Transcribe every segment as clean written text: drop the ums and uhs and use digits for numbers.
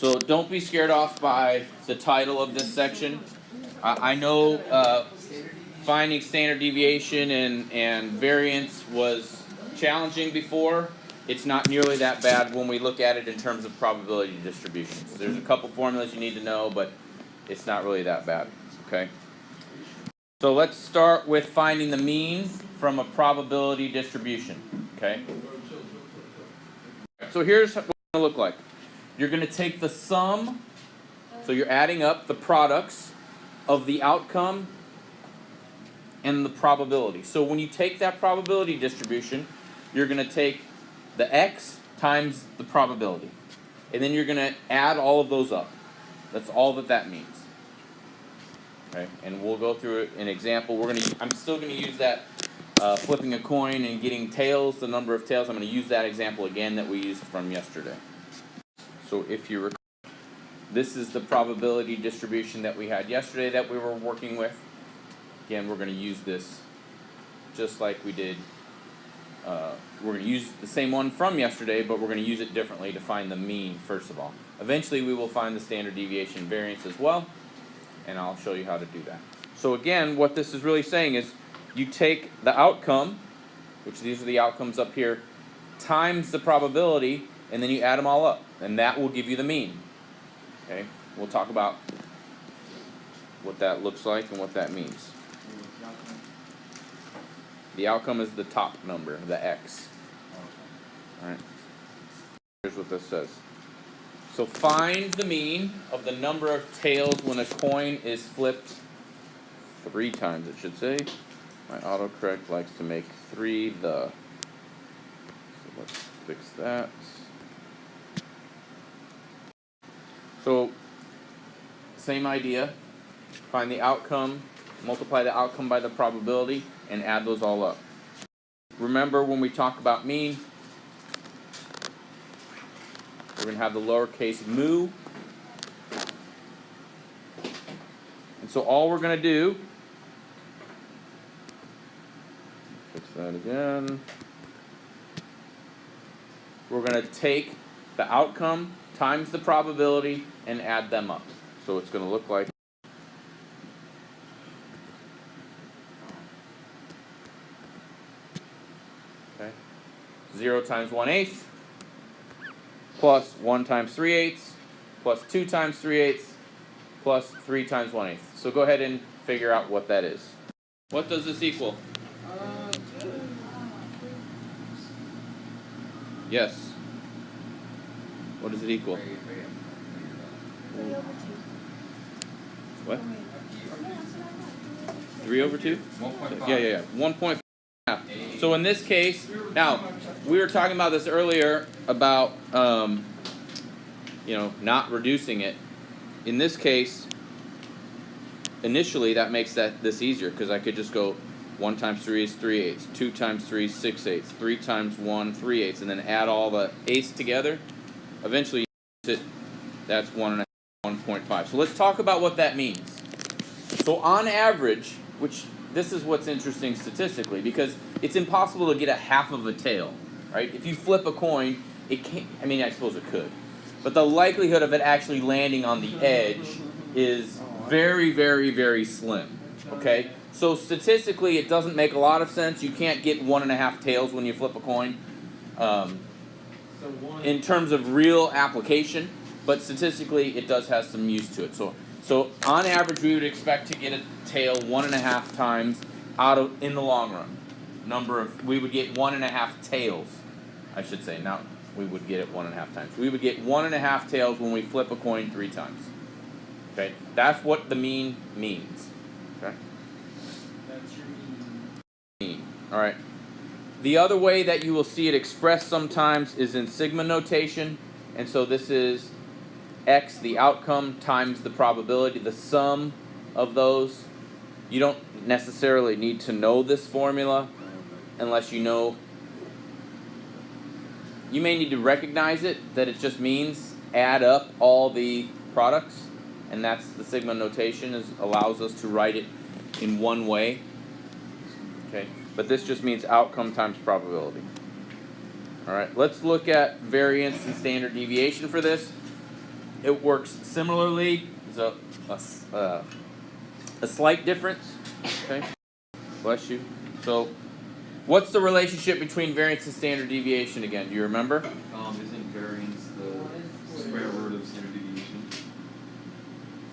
So don't be scared off by the title of this section. I know finding standard deviation and variance was challenging before. It's not nearly that bad when we look at it in terms of probability distributions. There's a couple formulas you need to know, but it's not really that bad, okay? So let's start with finding the mean from a probability distribution, okay? So here's what it's going to look like. You're going to take the sum, so you're adding up the products of the outcome and the probability. So when you take that probability distribution, you're going to take the x times the probability. And then you're going to add all of those up. That's all that means. Okay, and we'll go through an example. I'm still going to use that flipping a coin and getting tails, the number of tails. I'm going to use that example again that we used from yesterday. So if you recall, this is the probability distribution that we had yesterday that we were working with. Again, we're going to use this just like we did. We're going to use the same one from yesterday, but we're going to use it differently to find the mean, first of all. Eventually, we will find the standard deviation variance as well, and I'll show you how to do that. So again, what this is really saying is you take the outcome, which these are the outcomes up here, times the probability, and then you add them all up, and that will give you the mean. Okay, we'll talk about what that looks like and what that means. The outcome is the top number, the x. All right. Here's what this says. So find the mean of the number of tails when a coin is flipped 3 times, it should say. My autocorrect likes to make 3 the. So let's fix that. So, same idea. Find the outcome, multiply the outcome by the probability, and add those all up. Remember when we talk about mean, we're going to have the lowercase mu. And so all we're going to do, fix that again. We're going to take the outcome times the probability and add them up. So it's going to look like okay, 0 times 1/8 plus 1 times 3/8 plus 2 times 3/8 plus 3 times 1/8. So go ahead and figure out what that is. What does this equal? Yes. What does it equal? 3 over 2. What? 3 over 2? 1.5. Yeah. 1.5. So in this case, now, we were talking about this earlier about, not reducing it. In this case, initially that makes this easier because I could just go 1 times 3 is 3/8, 2 times 3 is 6/8, 3 times 1, 3/8, and then add all the eighths together. Eventually, that's 1.5. So let's talk about what that means. So on average, which this is what's interesting statistically, because it's impossible to get a half of a tail, right? If you flip a coin, it can't. I mean, I suppose it could, but the likelihood of it actually landing on the edge is very, very, very slim. Okay, so statistically, it doesn't make a lot of sense. You can't get 1.5 tails when you flip a coin. In terms of real application, but statistically it does have some use to it. So on average we would expect to get a tail 1.5 times in the long run. We would get 1.5 tails, I should say. Not we would get it 1.5 times. We would get 1.5 tails when we flip a coin 3 times. Okay, that's what the mean means. Okay. That's your Mean. All right. The other way that you will see it expressed sometimes is in sigma notation, and so this is x, the outcome, times the probability, the sum of those. You don't necessarily need to know this formula unless you know. You may need to recognize it, that it just means add up all the products, and that's the sigma notation, allows us to write it in one way. Okay. But this just means outcome times probability. All right, let's look at variance and standard deviation for this. it works similarly. There's a slight difference. Okay, bless you. So, what's the relationship between variance and standard deviation again? Do you remember? Isn't variance the square root of standard deviation?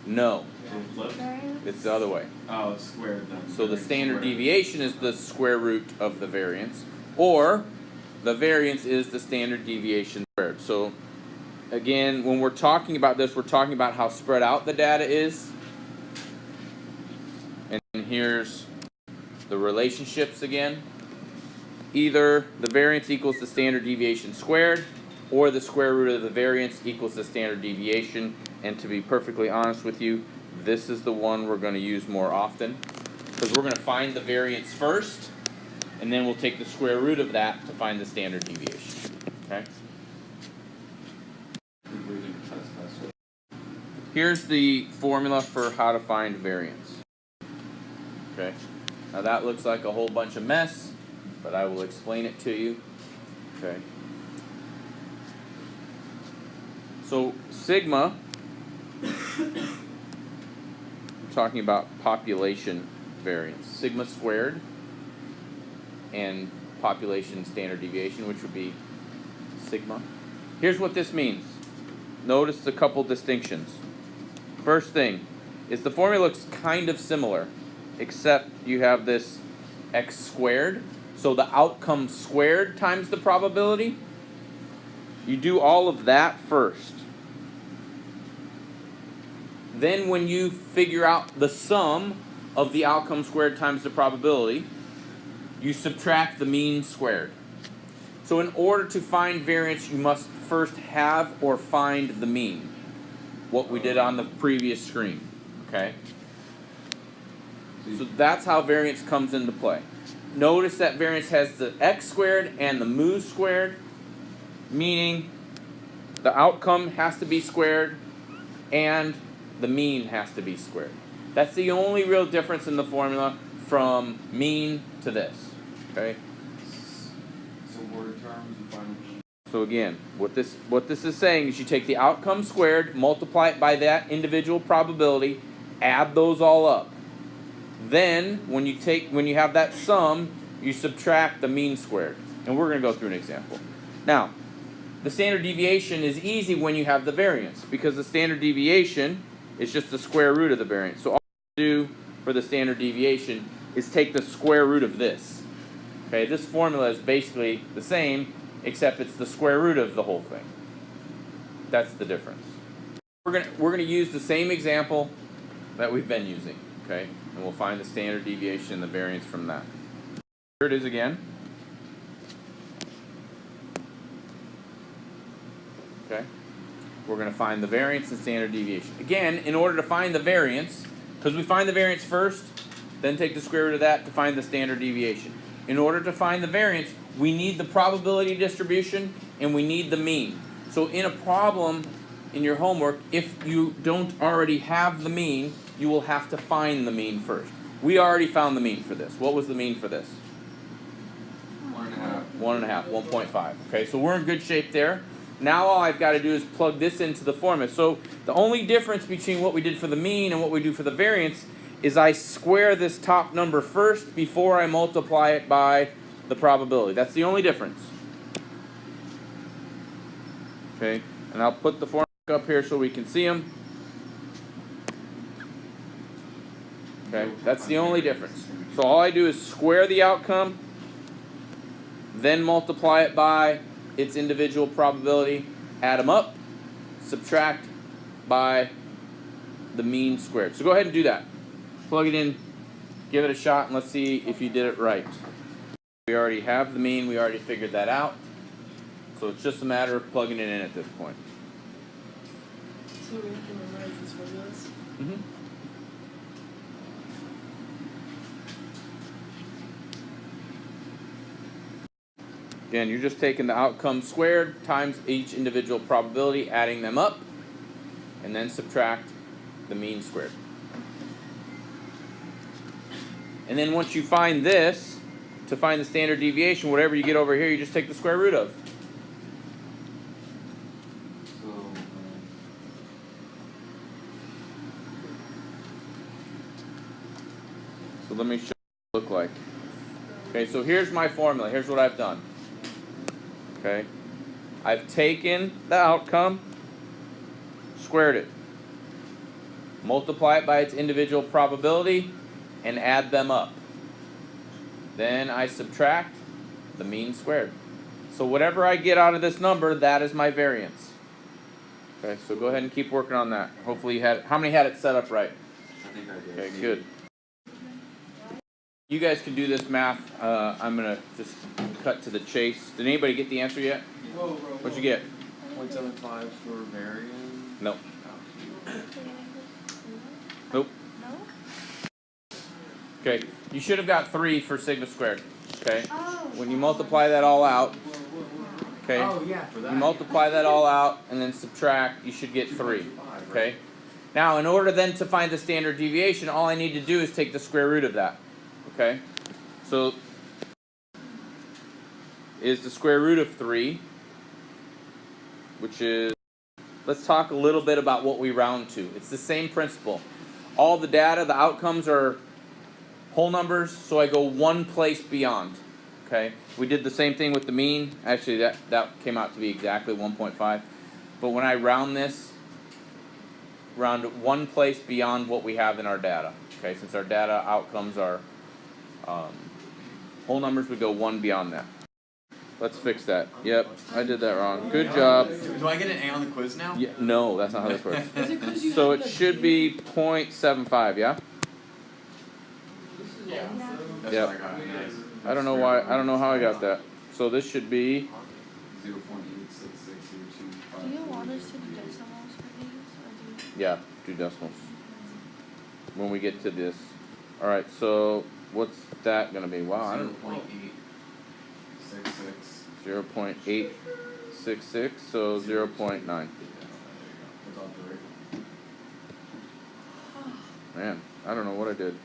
No, So flipped? Variance. it's the other way. Oh, it's squared then. So the Variance standard squared. deviation is the square root of the variance, or the variance is the standard deviation squared. So again, when we're talking about this, we're talking about how spread out the data is. And here's the relationships again. Either the variance equals the standard deviation squared, or the square root of the variance equals the standard deviation. And to be perfectly honest with you, this is the one we're going to use more often, because we're going to find the variance first, and then we'll take the square root of that to find the standard deviation. Okay? We're doing test test. Here's the formula for how to find variance. Okay? Now that looks like a whole bunch of mess, but I will explain it to you. Okay? So sigma, we're talking about population variance. Sigma squared and population standard deviation, which would be sigma. Here's what this means. Notice a couple distinctions. First thing is the formula looks kind of similar, except you have this x squared. So the outcome squared times the probability. You do all of that first. Then when you figure out the sum of the outcome squared times the probability, you subtract the mean squared. So in order to find variance, you must first have or find the mean. What we did on the previous screen. Okay? So that's how variance comes into play. Notice that variance has the x squared and the mu squared, meaning the outcome has to be squared and the mean has to be squared. That's the only real difference in the formula from mean to this. Okay? So word terms, you find So again, what this is saying is you take the outcome squared, multiply it by that individual probability, add those all up. Then when you have that sum, you subtract the mean squared. And we're going to go through an example. Now, the standard deviation is easy when you have the variance, because the standard deviation is just the square root of the variance. So all you do for the standard deviation is take the square root of this. Okay, this formula is basically the same, except it's the square root of the whole thing. That's the difference. We're gonna use the same example that we've been using, okay? And we'll find the standard deviation and the variance from that. Here it is again. Okay? We're gonna find the variance and standard deviation. Again, in order to find the variance, because we find the variance first, then take the square root of that to find the standard deviation. In order to find the variance, we need the probability distribution and we need the mean. So in a problem in your homework, if you don't already have the mean, you will have to find the mean first. We already found the mean for this. What was the mean for this? 1.5. 1.5, 1.5. Okay, so we're in good shape there. Now all I've got to do is plug this into the formula. So the only difference between what we did for the mean and what we do for the variance is I square this top number first before I multiply it by the probability. That's the only difference. Okay, and I'll put the formula up here so we can see them. Okay, that's the only difference. So all I do is square the outcome, then multiply it by its individual probability, add them up, subtract by the mean squared. So go ahead and do that. Plug it in, give it a shot, and let's see if you did it right. We already have the mean, we already figured that out. So it's just a matter of plugging it in at this point. So we have to memorize these formulas? Mm-hmm. Again, you're just taking the outcome squared times each individual probability, adding them up, and then subtract the mean squared. And then once you find this, to find the standard deviation, whatever you get over here, you just take the square root of. So So let me show you what it look like. Okay, so here's my formula. Here's what I've done. Okay, I've taken the outcome, squared it, multiply it by its individual probability, and add them up. Then I subtract the mean squared. So whatever I get out of this number, that is my variance. Okay, so go ahead and keep working on that. Hopefully you had, how many had it set up right? I think I did. Okay, good. You guys can do this math. I'm gonna just cut to the chase. Did anybody get the answer yet? Whoa, whoa, What'd you whoa. get? 0.75 for variance. No. Nope. No? Okay, you should have got 3 for sigma squared. Okay, Oh. when you multiply that all out, okay, Oh yeah, for that. you multiply that all out and then subtract, you should get 3. Okay. Now, in order then to find the standard deviation, all I need to do is take the square root of that. Okay, so is the square root of 3, which is, let's talk a little bit about what we round to. It's the same principle. All the data, the outcomes are whole numbers, so I go one place beyond. Okay, we did the same thing with the mean. Actually, that came out to be exactly 1.5. But when I round this, round one place beyond what we have in our data. Okay, since our data outcomes are whole numbers, we go one beyond that. Let's fix that. Yep, I did that wrong. Good job. Do I get an A on the quiz now? Yeah, no, that's not how this works. Is it 'cause you So had it the should be 0.75, yeah? Yeah. That's Yep. what I got. Nice. I don't know why, I don't know how I got that. So this should be, 0.86602. Do you want us to do decimals for these? Or do you... yeah, do decimals. When we get to this. Alright, so what's that gonna be? Wow, I don't, 0.866. 0.866, so 0.9. Man, I don't know what I did.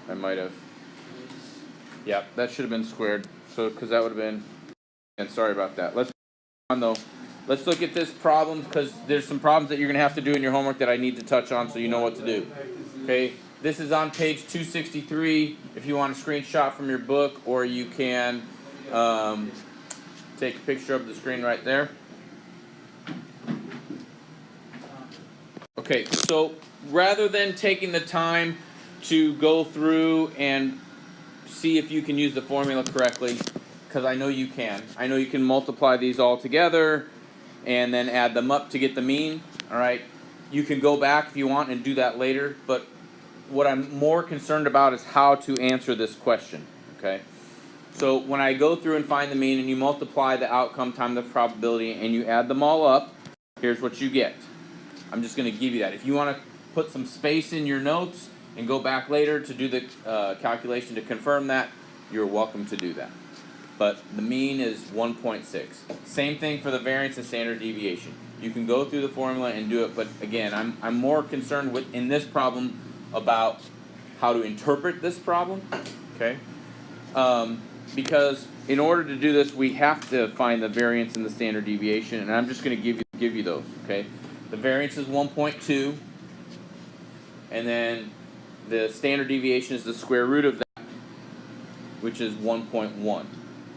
I might have. Yep, that should have been squared. So, because that would have been. And sorry about that. Let's on though. Let's look at this problem because there's some problems that you're gonna have to do in your homework that I need to touch on so you know what to do. Okay, this is on page 263. If you want a screenshot from your book, or you can take a picture of the screen right there. Okay, so rather than taking the time to go through and see if you can use the formula correctly, because I know you can. I know you can multiply these all together and then add them up to get the mean. All right, you can go back if you want and do that later, but what I'm more concerned about is how to answer this question. Okay, so when I go through and find the mean and you multiply the outcome times the probability and you add them all up, here's what you get. I'm just going to give you that. If you want to put some space in your notes and go back later to do the calculation to confirm that, you're welcome to do that. But the mean is 1.6. Same thing for the variance and standard deviation. You can go through the formula and do it, but again, I'm more concerned with in this problem about how to interpret this problem. Okay, because in order to do this, we have to find the variance and the standard deviation, and I'm just going to give you those. Okay. The variance is 1.2, and then the standard deviation is the square root of that, which is 1.1,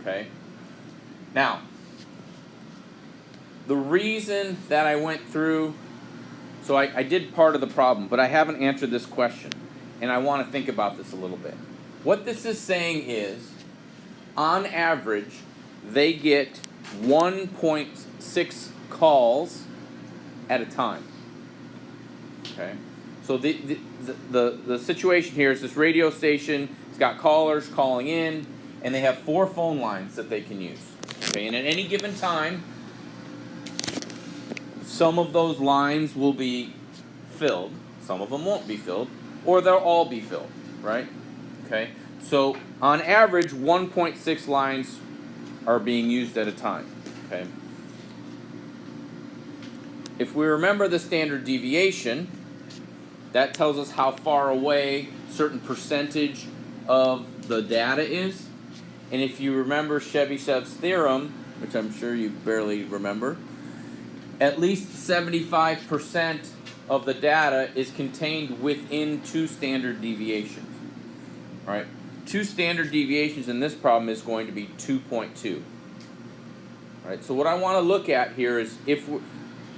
okay? Now, the reason that I went through, so I did part of the problem, but I haven't answered this question, and I want to think about this a little bit. What this is saying is, on average, they get 1.6 calls at a time. Okay, so the situation here is this radio station. It's got callers calling in, and they have 4 phone lines that they can use. Okay, and at any given time, some of those lines will be filled, some of them won't be filled, or they'll all be filled. Right? Okay, so on average, 1.6 lines are being used at a time. Okay. If we remember the standard deviation, that tells us how far away a certain percentage of the data is. And if you remember Chebyshev's theorem, which I'm sure you barely remember, at least 75% of the data is contained within 2 standard deviations. Right? 2 standard deviations in this problem is going to be 2.2. Right? So what I want to look at here is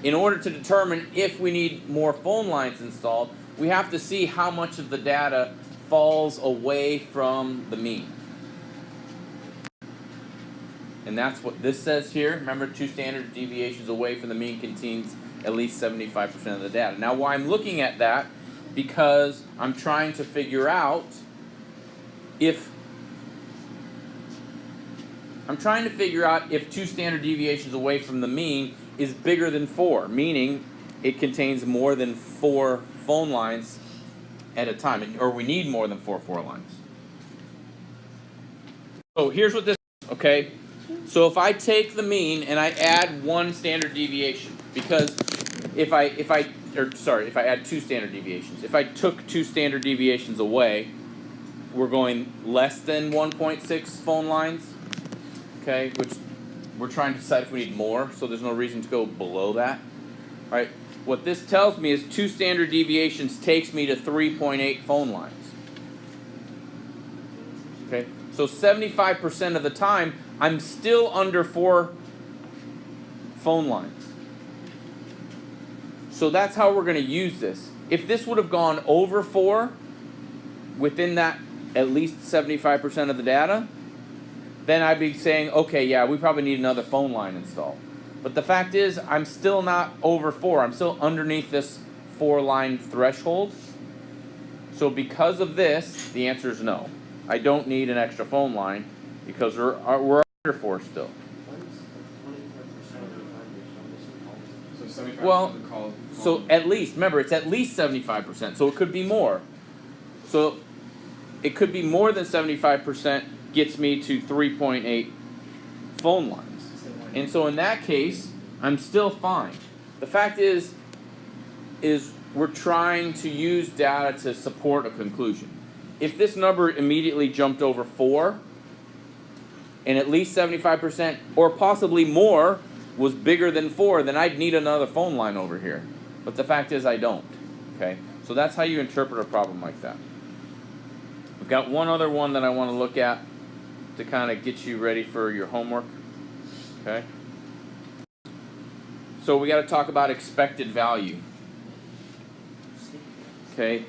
in order to determine if we need more phone lines installed, we have to see how much of the data falls away from the mean. And that's what this says here. Remember, 2 standard deviations away from the mean contains at least 75% of the data. Now, why I'm looking at that, because I'm trying to figure out if 2 standard deviations away from the mean is bigger than 4, meaning it contains more than 4 phone lines at a time, or we need more than 4 lines. So here's what this is, okay? So if I take the mean and I add 1 standard deviation, because if I add 2 standard deviations, if I took 2 standard deviations away, we're going less than 1.6 phone lines, okay? Which we're trying to decide if we need more, so there's no reason to go below that, right? What this tells me is 2 standard deviations takes me to 3.8 phone lines. Okay, so 75% of the time, I'm still under 4 phone lines. So that's how we're going to use this. If this would have gone over 4, within that at least 75% of the data, then I'd be saying, okay, yeah, we probably need another phone line installed. But the fact is, I'm still not over 4. I'm still underneath this 4-line threshold. So because of this, the answer is no. I don't need an extra phone line because we're under 4 still. So 75% Well, of the call. So at least, remember, it's at least 75%. So it could be more. So it could be more than 75% gets me to 3.8 phone lines. And so in that case, I'm still fine. The fact is we're trying to use data to support a conclusion. If this number immediately jumped over 4, and at least 75%, or possibly more, was bigger than 4, then I'd need another phone line over here. But the fact is I don't. Okay? So that's how you interpret a problem like that. I've got one other one that I want to look at to kind of get you ready for your homework. Okay? So we got to talk about expected value. Okay?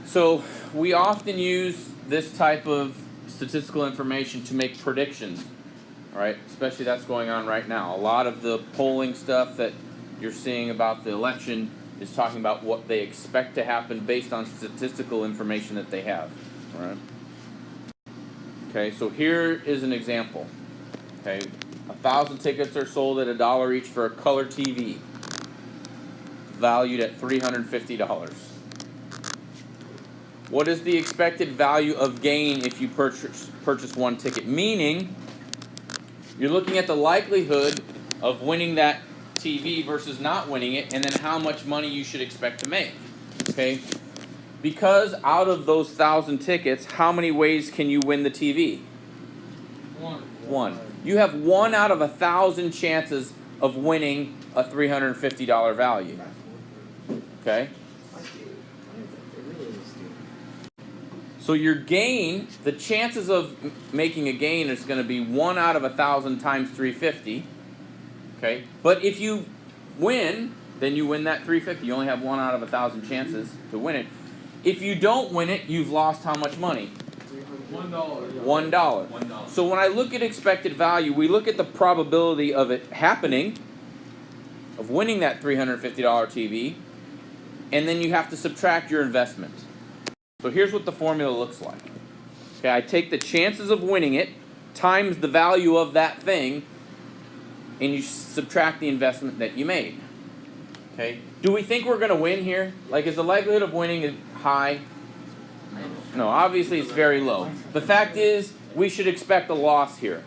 So we often use this type of statistical information to make predictions. All right? Especially that's going on right now. A lot of the polling stuff that you're seeing about the election is talking about what they expect to happen based on statistical information that they have. All right? Okay, so here is an example. Okay, 1,000 tickets are sold at $1 each for a color TV, valued at $350. What is the expected value of gain if you purchase 1 ticket? Meaning, you're looking at the likelihood of winning that TV versus not winning it, and then how much money you should expect to make. Okay? Because out of those 1,000 tickets, how many ways can you win the TV? 1. You have 1 out of 1,000 chances of winning a $350 value. Okay? So your gain, the chances of making a gain is going to be 1 out of 1,000 times 350. Okay? But if you win, then you win that 350. You only have 1 out of 1,000 chances to win it. If you don't win it, you've lost how much money? $1. $1. So when I look at expected value, we look at the probability of it happening, of winning that $350 TV, and then you have to subtract your investment. So here's what the formula looks like. Okay, I take the chances of winning it times the value of that thing, and you subtract the investment that you made. Okay? Do we think we're going to win here? Like, is the likelihood of winning high? No, obviously it's very low. The fact is, we should expect a loss here.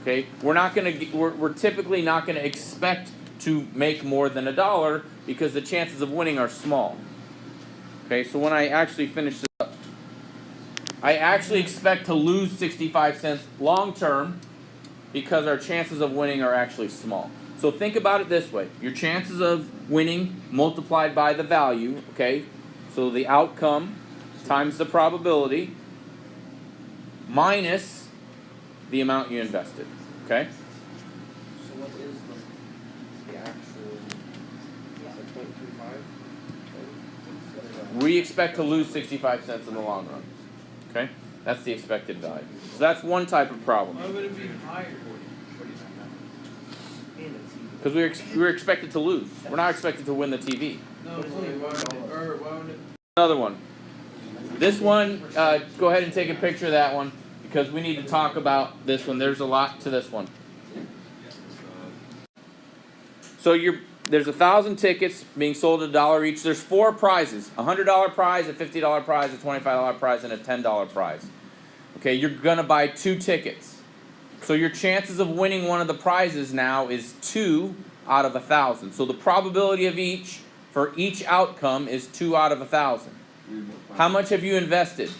Okay? We're typically not going to expect to make more than $1 because the chances of winning are small. Okay, so when I actually finish this up, I actually expect to lose 65 cents long term because our chances of winning are actually small. So think about it this way. Your chances of winning multiplied by the value, okay? So the outcome times the probability minus the amount you invested, okay? So what is the actual, is it 0.25? We expect to lose 65 cents in the long run, okay? That's the expected value. So that's one type of problem. Why would it be higher? Because we're expected to lose. We're not expected to win the TV. No, it's only why would it? Another one. This one, go ahead and take a picture of that one because we need to talk about this one. There's a lot to this one. So there's 1,000 tickets being sold at $1 each. There's 4 prizes: a $100 prize, a $50 prize, a $25 prize, and a $10 prize. Okay, you're gonna buy 2 tickets. So your chances of winning one of the prizes now is 2 out of 1,000. So the probability of each for each outcome is 2 out of 1,000. How much have you invested?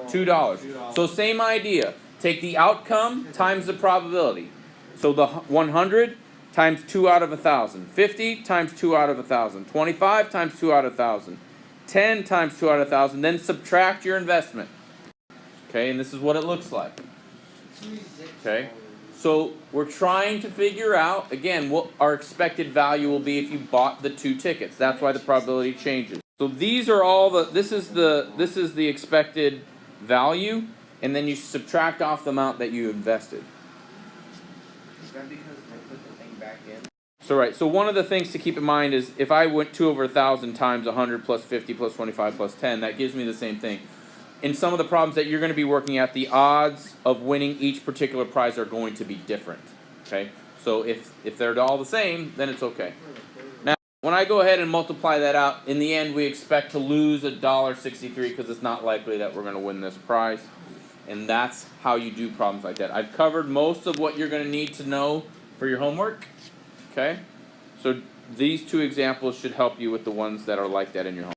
$2. So same idea. Take the outcome times the probability. So the 100 times 2 out of 1,000. 50 times 2 out of 1,000. 25 times 2 out of 1,000. 10 times 2 out of 1,000. Then subtract your investment. Okay, and this is what it looks like. Okay, so we're trying to figure out, again, what our expected value will be if you bought the 2 tickets. That's why the probability changes. So these are all this is the expected value, and then you subtract off the amount that you invested. Is that because they put the thing back in? So right, so one of the things to keep in mind is if I went 2 over 1,000 times 100 plus 50 plus 25 plus 10, that gives me the same thing. In some of the problems that you're going to be working at, the odds of winning each particular prize are going to be different. Okay, so if they're all the same, then it's okay. Now, when I go ahead and multiply that out, in the end we expect to lose $1.63 because it's not likely that we're going to win this prize. And that's how you do problems like that. I've covered most of what you're going to need to know for your homework. Okay, so these 2 examples should help you with the ones that are like that in your home.